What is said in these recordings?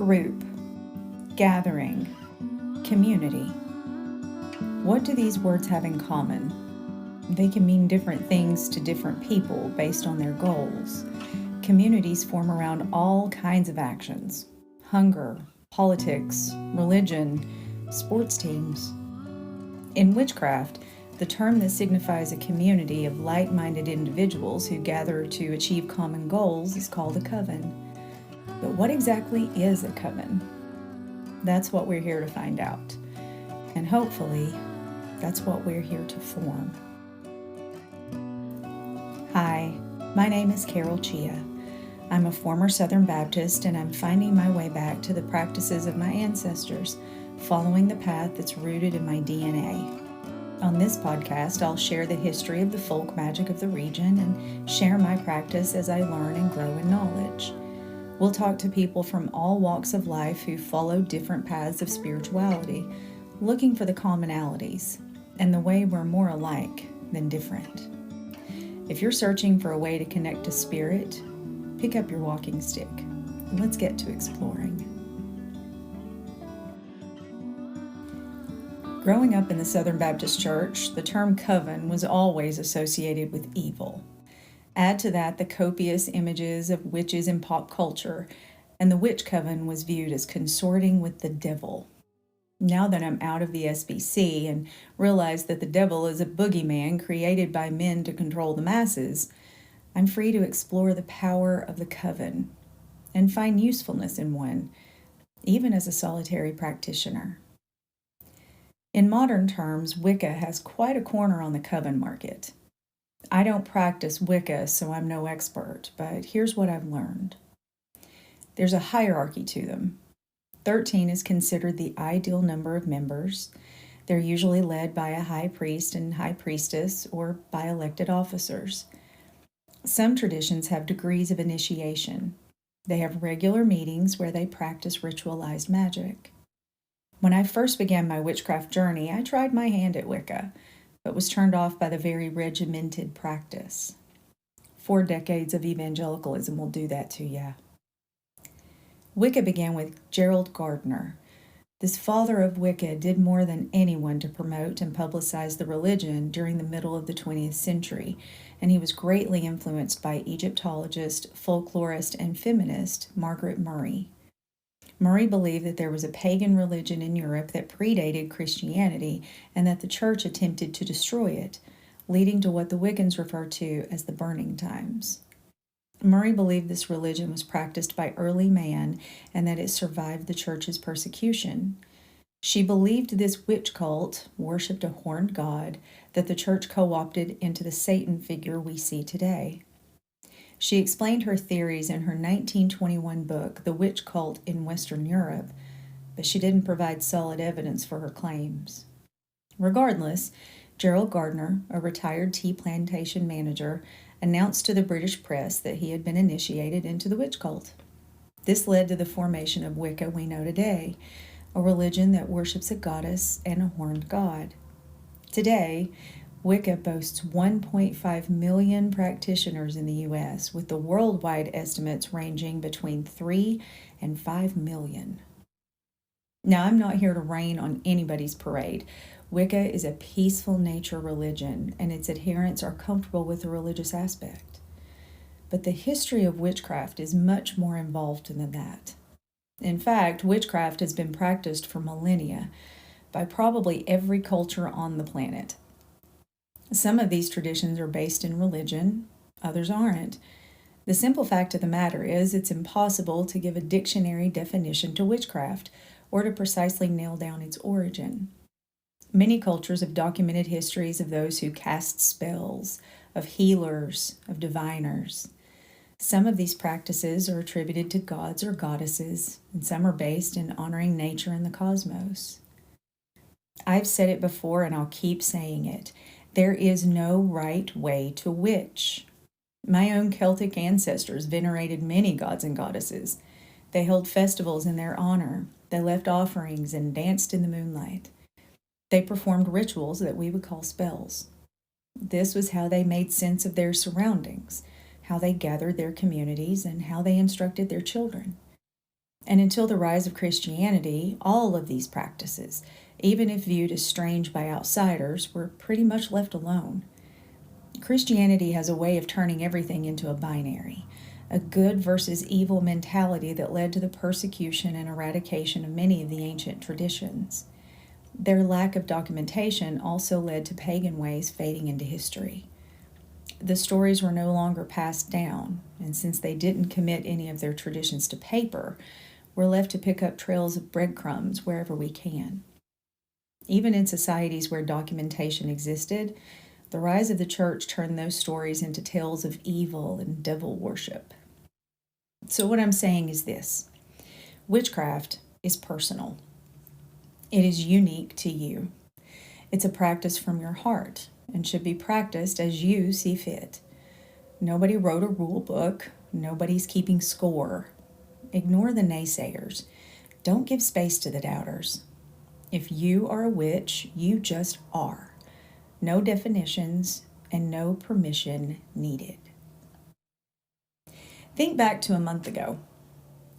Group, gathering, community. What do these words have in common? They can mean different things to different people based on their goals. Communities form around all kinds of actions: hunger, politics, religion, sports teams. In witchcraft, the term that signifies a community of like-minded individuals who gather to achieve common goals is called a coven. But what exactly is a coven? That's what we're here to find out. And hopefully, that's what we're here to form. Hi, my name is Carol Chia. I'm a former Southern Baptist, and I'm finding my way back to the practices of my ancestors, following the path that's rooted in my DNA. On this podcast, I'll share the history of the folk magic of the region and share my practice as I learn and grow in knowledge. We'll talk to people from all walks of life who follow different paths of spirituality, looking for the commonalities and the way we're more alike than different. If you're searching for a way to connect to spirit, pick up your walking stick and let's get to exploring. Growing up in the Southern Baptist Church, the term coven was always associated with evil. Add to that the copious images of witches in pop culture, and the witch coven was viewed as consorting with the devil. Now that I'm out of the SBC and realize that the devil is a boogeyman created by men to control the masses, I'm free to explore the power of the coven and find usefulness in one, even as a solitary practitioner. In modern terms, Wicca has quite a corner on the coven market. I don't practice Wicca, so I'm no expert, but here's what I've learned. There's a hierarchy to them. 13 is considered the ideal number of members. They're usually led by a high priest and high priestess or by elected officers. Some traditions have degrees of initiation. They have regular meetings where they practice ritualized magic. When I first began my witchcraft journey, I tried my hand at Wicca, but was turned off by the very regimented practice. 4 decades of evangelicalism will do that to you. Wicca began with Gerald Gardner. This father of Wicca did more than anyone to promote and publicize the religion during the middle of the 20th century, and he was greatly influenced by Egyptologist, folklorist, and feminist Margaret Murray. Murray believed that there was a pagan religion in Europe that predated Christianity and that the church attempted to destroy it, leading to what the Wiccans refer to as the Burning Times. Murray believed this religion was practiced by early man and that it survived the church's persecution. She believed this witch cult worshipped a horned god that the church co-opted into the Satan figure we see today. She explained her theories in her 1921 book, The Witch Cult in Western Europe, but she didn't provide solid evidence for her claims. Regardless, Gerald Gardner, a retired tea plantation manager, announced to the British press that he had been initiated into the witch cult. This led to the formation of Wicca we know today, a religion that worships a goddess and a horned god. Today, Wicca boasts 1.5 million practitioners in the U.S., with the worldwide estimates ranging between 3 and 5 million. Now, I'm not here to rain on anybody's parade. Wicca is a peaceful nature religion, and its adherents are comfortable with the religious aspect. But the history of witchcraft is much more involved than that. In fact, witchcraft has been practiced for millennia by probably every culture on the planet. Some of these traditions are based in religion, others aren't. The simple fact of the matter is it's impossible to give a dictionary definition to witchcraft or to precisely nail down its origin. Many cultures have documented histories of those who cast spells, of healers, of diviners. Some of these practices are attributed to gods or goddesses, and some are based in honoring nature and the cosmos. I've said it before and I'll keep saying it. There is no right way to witch. My own Celtic ancestors venerated many gods and goddesses. They held festivals in their honor. They left offerings and danced in the moonlight. They performed rituals that we would call spells. This was how they made sense of their surroundings, how they gathered their communities, and how they instructed their children. And until the rise of Christianity, all of these practices, even if viewed as strange by outsiders, were pretty much left alone. Christianity has a way of turning everything into a binary, a good versus evil mentality that led to the persecution and eradication of many of the ancient traditions. Their lack of documentation also led to pagan ways fading into history. The stories were no longer passed down, and since they didn't commit any of their traditions to paper, we're left to pick up trails of breadcrumbs wherever we can. Even in societies where documentation existed, the rise of the church turned those stories into tales of evil and devil worship. So what I'm saying is this: witchcraft is personal. It is unique to you. It's a practice from your heart and should be practiced as you see fit. Nobody wrote a rule book. Nobody's keeping score. Ignore the naysayers. Don't give space to the doubters. If you are a witch, you just are. No definitions and no permission needed. Think back to a month ago.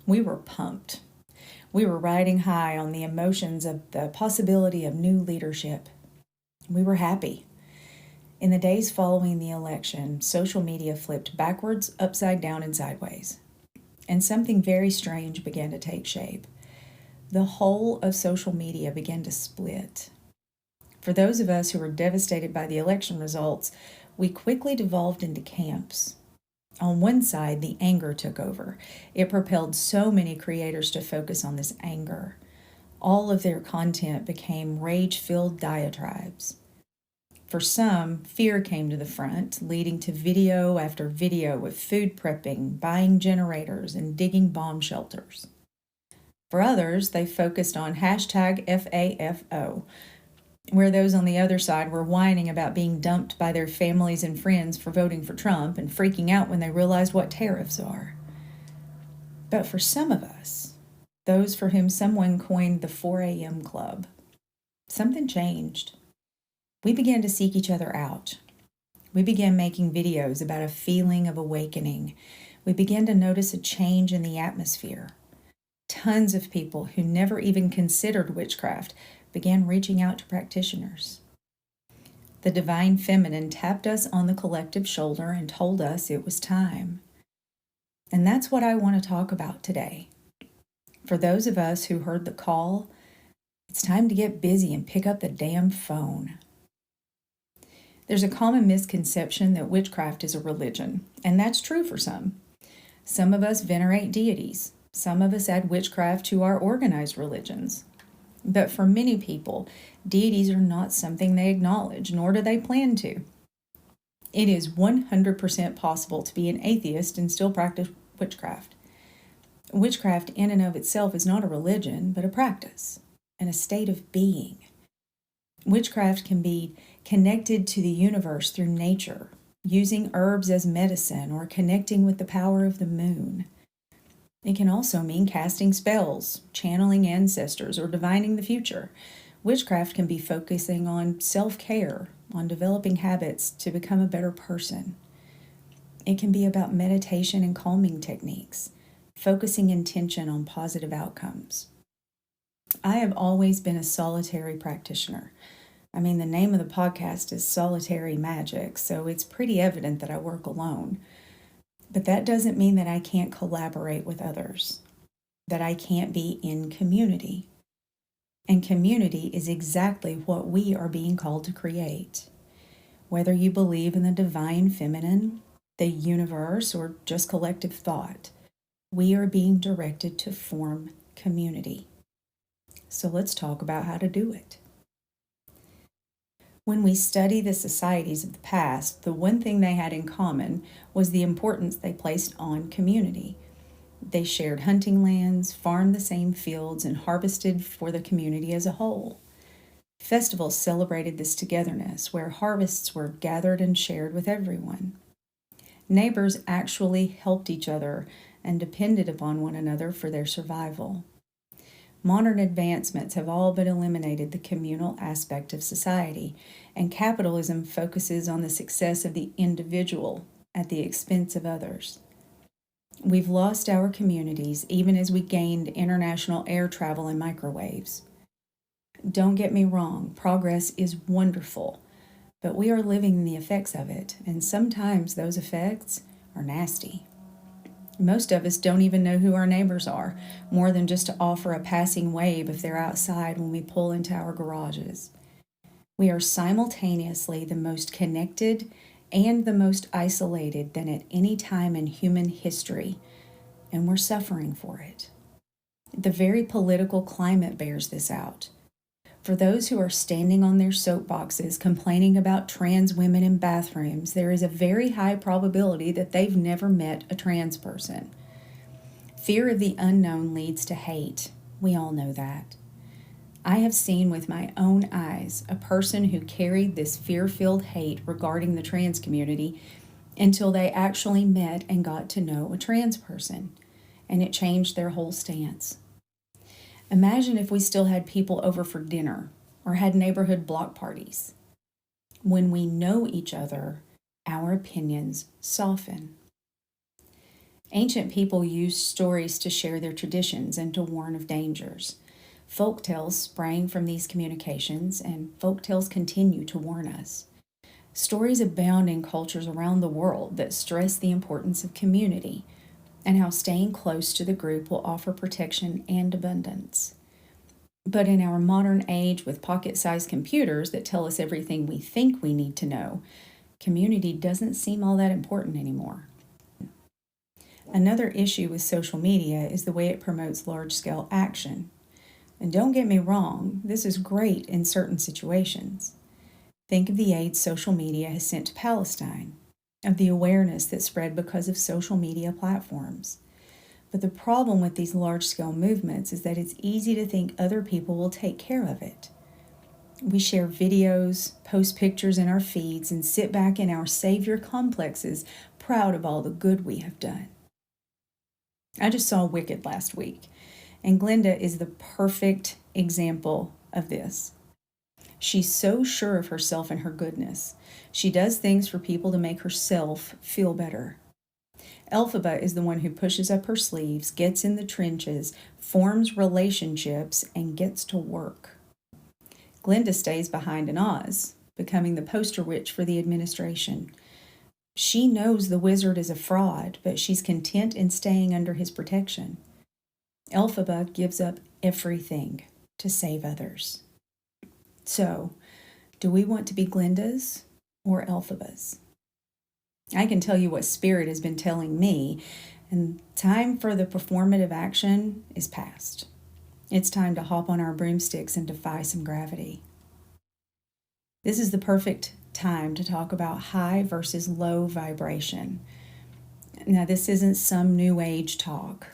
We were pumped. We were riding high on the emotions of the possibility of new leadership. We were happy. In the days following the election, social media flipped backwards, upside down, and sideways. And something very strange began to take shape. The whole of social media began to split. For those of us who were devastated by the election results, we quickly devolved into camps. On one side, the anger took over. It propelled so many creators to focus on this anger. All of their content became rage-filled diatribes. For some, fear came to the front, leading to video after video of food prepping, buying generators, and digging bomb shelters. For others, they focused on hashtag FAFO, where those on the other side were whining about being dumped by their families and friends for voting for Trump and freaking out when they realized what tariffs are. But for some of us, those for whom someone coined the 4 a.m. club, something changed. We began to seek each other out. We began making videos about a feeling of awakening. We began to notice a change in the atmosphere. Tons of people who never even considered witchcraft began reaching out to practitioners. The divine feminine tapped us on the collective shoulder and told us it was time. And that's what I want to talk about today. For those of us who heard the call, it's time to get busy and pick up the damn phone. There's a common misconception that witchcraft is a religion, and that's true for some. Some of us venerate deities. Some of us add witchcraft to our organized religions. But for many people, deities are not something they acknowledge, nor do they plan to. It is 100% possible to be an atheist and still practice witchcraft. Witchcraft in and of itself is not a religion, but a practice, and a state of being. Witchcraft can be connected to the universe through nature, using herbs as medicine or connecting with the power of the moon. It can also mean casting spells, channeling ancestors, or divining the future. Witchcraft can be focusing on self-care, on developing habits to become a better person. It can be about meditation and calming techniques, focusing intention on positive outcomes. I have always been a solitary practitioner. The name of the podcast is Solitary Magic, so it's pretty evident that I work alone. But that doesn't mean that I can't collaborate with others, that I can't be in community. And community is exactly what we are being called to create. Whether you believe in the divine feminine, the universe, or just collective thought, we are being directed to form community. So let's talk about how to do it. When we study the societies of the past, the one thing they had in common was the importance they placed on community. They shared hunting lands, farmed the same fields, and harvested for the community as a whole. Festivals celebrated this togetherness, where harvests were gathered and shared with everyone. Neighbors actually helped each other and depended upon one another for their survival. Modern advancements have all but eliminated the communal aspect of society, and capitalism focuses on the success of the individual at the expense of others. We've lost our communities even as we gained international air travel and microwaves. Don't get me wrong, progress is wonderful, but we are living the effects of it, and sometimes those effects are nasty. Most of us don't even know who our neighbors are, more than just to offer a passing wave if they're outside when we pull into our garages. We are simultaneously the most connected and the most isolated than at any time in human history, and we're suffering for it. The very political climate bears this out. For those who are standing on their soapboxes complaining about trans women in bathrooms, there is a very high probability that they've never met a trans person. Fear of the unknown leads to hate. We all know that. I have seen with my own eyes a person who carried this fear-filled hate regarding the trans community until they actually met and got to know a trans person, and it changed their whole stance. Imagine if we still had people over for dinner or had neighborhood block parties. When we know each other, our opinions soften. Ancient people used stories to share their traditions and to warn of dangers. Folk tales sprang from these communications, and folk tales continue to warn us. Stories abound in cultures around the world that stress the importance of community and how staying close to the group will offer protection and abundance. But in our modern age with pocket-sized computers that tell us everything we think we need to know, community doesn't seem all that important anymore. Another issue with social media is the way it promotes large-scale action. And don't get me wrong, this is great in certain situations. Think of the aid social media has sent to Palestine, of the awareness that spread because of social media platforms. But the problem with these large-scale movements is that it's easy to think other people will take care of it. We share videos, post pictures in our feeds, and sit back in our savior complexes, proud of all the good we have done. I just saw Wicked last week, and Glinda is the perfect example of this. She's so sure of herself and her goodness. She does things for people to make herself feel better. Elphaba is the one who pushes up her sleeves, gets in the trenches, forms relationships, and gets to work. Glinda stays behind in Oz, becoming the poster witch for the administration. She knows the wizard is a fraud, but she's content in staying under his protection. Elphaba gives up everything to save others. So, do we want to be Glindas or Elphabas? I can tell you what Spirit has been telling me, and time for the performative action is past. It's time to hop on our broomsticks and defy some gravity. This is the perfect time to talk about high versus low vibration. Now, this isn't some new age talk.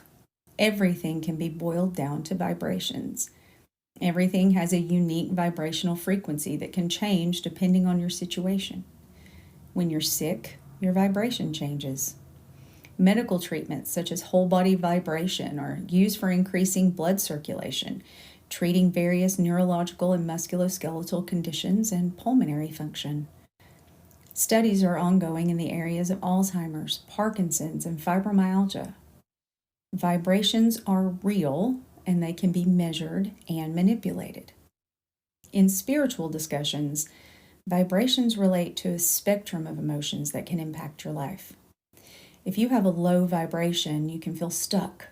Everything can be boiled down to vibrations. Everything has a unique vibrational frequency that can change depending on your situation. When you're sick, your vibration changes. Medical treatments such as whole body vibration are used for increasing blood circulation, treating various neurological and musculoskeletal conditions and pulmonary function. Studies are ongoing in the areas of Alzheimer's, Parkinson's, and fibromyalgia. Vibrations are real, and they can be measured and manipulated. In spiritual discussions, vibrations relate to a spectrum of emotions that can impact your life. If you have a low vibration, you can feel stuck,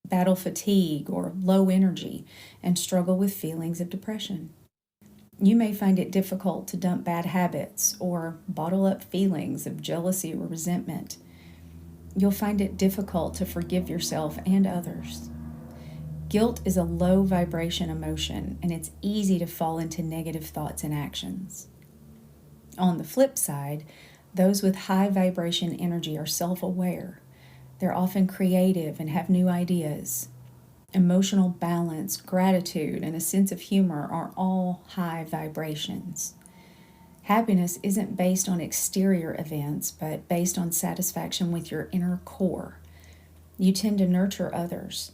battle fatigue, or low energy, and struggle with feelings of depression. You may find it difficult to dump bad habits or bottle up feelings of jealousy or resentment. You'll find it difficult to forgive yourself and others. Guilt is a low vibration emotion, and it's easy to fall into negative thoughts and actions. On the flip side, those with high vibration energy are self-aware. They're often creative and have new ideas. Emotional balance, gratitude, and a sense of humor are all high vibrations. Happiness isn't based on exterior events, but based on satisfaction with your inner core. You tend to nurture others,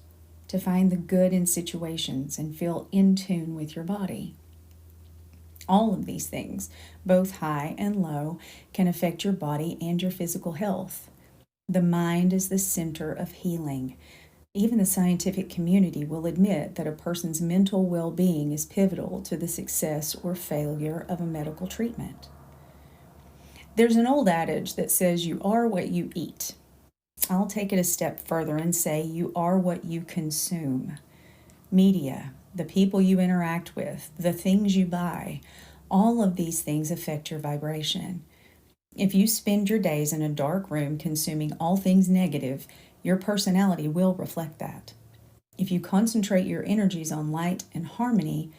to find the good in situations and feel in tune with your body. All of these things, both high and low, can affect your body and your physical health. The mind is the center of healing. Even the scientific community will admit that a person's mental well-being is pivotal to the success or failure of a medical treatment. There's an old adage that says you are what you eat. I'll take it a step further and say you are what you consume. Media, the people you interact with, the things you buy, all of these things affect your vibration. If you spend your days in a dark room consuming all things negative, your personality will reflect that. If you concentrate your energies on light and harmony,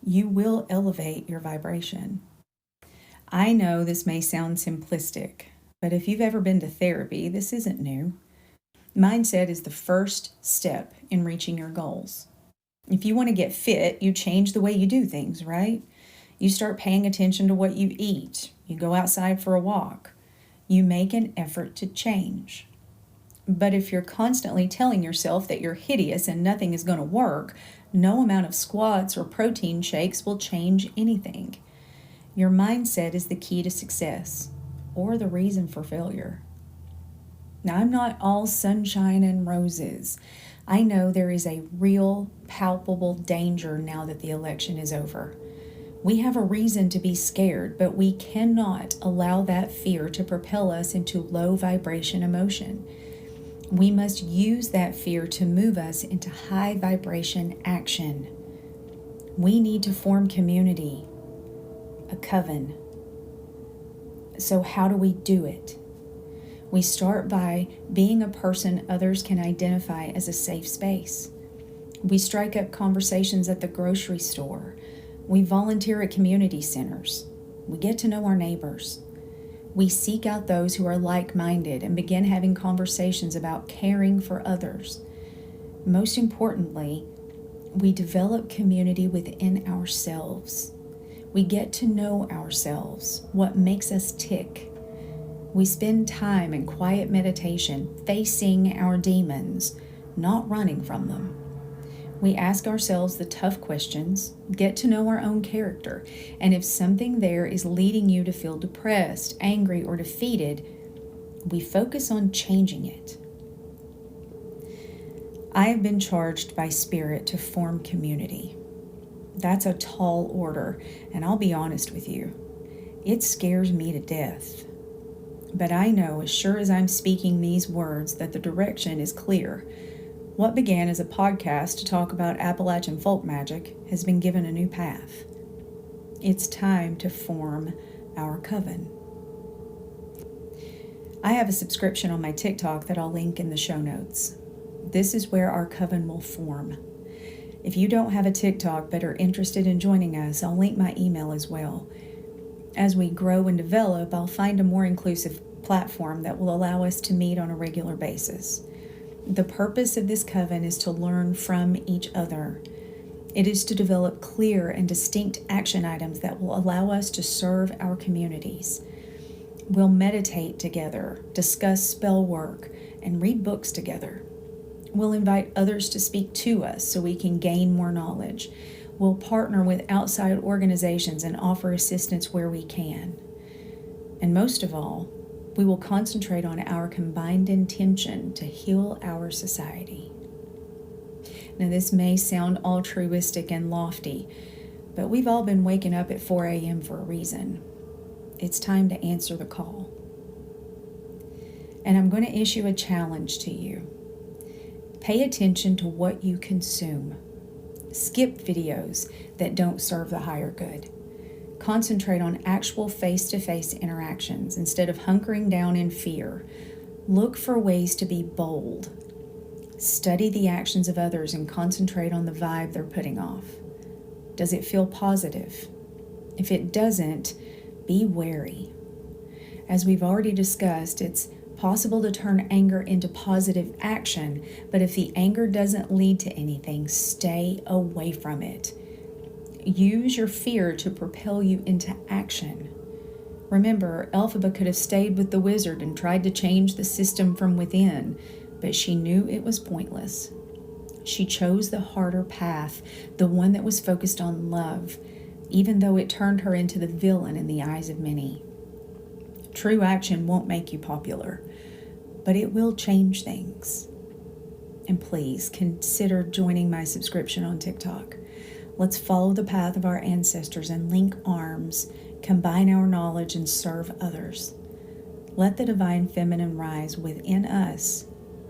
you will elevate your vibration. I know this may sound simplistic, but if you've ever been to therapy, this isn't new. Mindset is the first step in reaching your goals. If you want to get fit, you change the way you do things, right? You start paying attention to what you eat. You go outside for a walk. You make an effort to change. But if you're constantly telling yourself that you're hideous and nothing is going to work, no amount of squats or protein shakes will change anything. Your mindset is the key to success or the reason for failure. Now, I'm not all sunshine and roses. I know there is a real, palpable danger now that the election is over. We have a reason to be scared, but we cannot allow that fear to propel us into low vibration emotion. We must use that fear to move us into high vibration action. We need to form community, a coven. So how do we do it? We start by being a person others can identify as a safe space. We strike up conversations at the grocery store. We volunteer at community centers. We get to know our neighbors. We seek out those who are like-minded and begin having conversations about caring for others. Most importantly, we develop community within ourselves. We get to know ourselves, what makes us tick. We spend time in quiet meditation facing our demons, not running from them. We ask ourselves the tough questions, get to know our own character, and if something there is leading you to feel depressed, angry, or defeated, we focus on changing it. I have been charged by Spirit to form community. That's a tall order, and I'll be honest with you, it scares me to death. But I know as sure as I'm speaking these words that the direction is clear. What began as a podcast to talk about Appalachian folk magic has been given a new path. It's time to form our coven. I have a subscription on my TikTok that I'll link in the show notes. This is where our coven will form. If you don't have a TikTok but are interested in joining us, I'll link my email as well. As we grow and develop, I'll find a more inclusive platform that will allow us to meet on a regular basis. The purpose of this coven is to learn from each other. It is to develop clear and distinct action items that will allow us to serve our communities. We'll meditate together, discuss spell work, and read books together. We'll invite others to speak to us so we can gain more knowledge. We'll partner with outside organizations and offer assistance where we can. And most of all, we will concentrate on our combined intention to heal our society. Now, this may sound altruistic and lofty, but we've all been waking up at 4 a.m. for a reason. It's time to answer the call. And I'm going to issue a challenge to you. Pay attention to what you consume. Skip videos that don't serve the higher good. Concentrate on actual face-to-face interactions instead of hunkering down in fear. Look for ways to be bold. Study the actions of others and concentrate on the vibe they're putting off. Does it feel positive? If it doesn't, be wary. As we've already discussed, it's possible to turn anger into positive action, but if the anger doesn't lead to anything, stay away from it. Use your fear to propel you into action. Remember, Elphaba could have stayed with the wizard and tried to change the system from within, but she knew it was pointless. She chose the harder path, the one that was focused on love, even though it turned her into the villain in the eyes of many. True action won't make you popular, but it will change things. And please consider joining my subscription on TikTok. Let's follow the path of our ancestors and link arms, combine our knowledge, and serve others. Let the divine feminine rise within us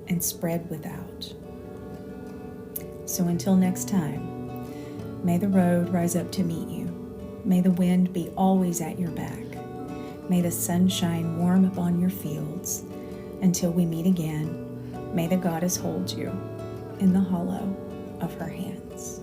and spread without. So until next time, may the road rise up to meet you. May the wind be always at your back. May the sun shine warm upon your fields. Until we meet again, may the goddess hold you in the hollow of her hands.